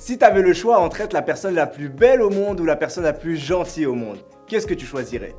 Si tu avais le choix entre être la personne la plus belle au monde ou la personne la plus gentille au monde, qu'est-ce que tu choisirais?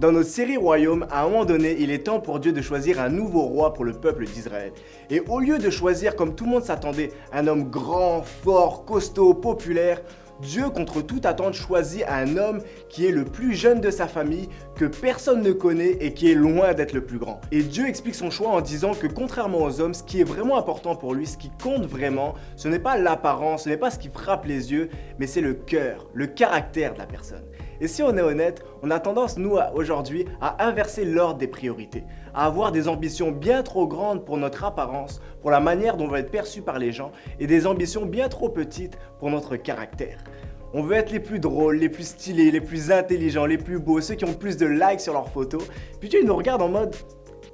Dans notre série Royaume, à un moment donné, il est temps pour Dieu de choisir un nouveau roi pour le peuple d'Israël. Et au lieu de choisir, comme tout le monde s'attendait, un homme grand, fort, costaud, populaire, Dieu, contre toute attente, choisit un homme qui est le plus jeune de sa famille, que personne ne connaît et qui est loin d'être le plus grand. Et Dieu explique son choix en disant que contrairement aux hommes, ce qui est vraiment important pour lui, ce qui compte vraiment, ce n'est pas l'apparence, ce n'est pas ce qui frappe les yeux, mais c'est le cœur, le caractère de la personne. Et si on est honnête, on a tendance, nous, aujourd'hui, à inverser l'ordre des priorités, à avoir des ambitions bien trop grandes pour notre apparence, pour la manière dont on va être perçu par les gens, et des ambitions bien trop petites pour notre caractère. On veut être les plus drôles, les plus stylés, les plus intelligents, les plus beaux, ceux qui ont le plus de likes sur leurs photos. Puis Dieu nous regarde en mode...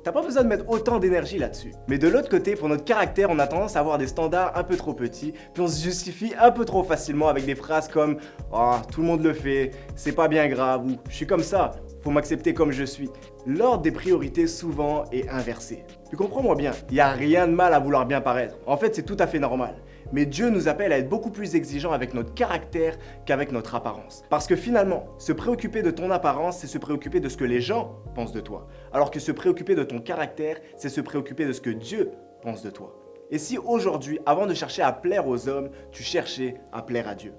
T'as pas besoin de mettre autant d'énergie là-dessus. Mais de l'autre côté, pour notre caractère, on a tendance à avoir des standards un peu trop petits, puis on se justifie un peu trop facilement avec des phrases comme « Oh, tout le monde le fait, c'est pas bien grave » ou « Je suis comme ça, faut m'accepter comme je suis ». L'ordre des priorités souvent est inversé. Tu comprends-moi bien, il n'y a rien de mal à vouloir bien paraître. En fait, c'est tout à fait normal. Mais Dieu nous appelle à être beaucoup plus exigeants avec notre caractère qu'avec notre apparence. Parce que finalement, se préoccuper de ton apparence, c'est se préoccuper de ce que les gens pensent de toi. Alors que se préoccuper de ton caractère, c'est se préoccuper de ce que Dieu pense de toi. Et si aujourd'hui, avant de chercher à plaire aux hommes, tu cherchais à plaire à Dieu?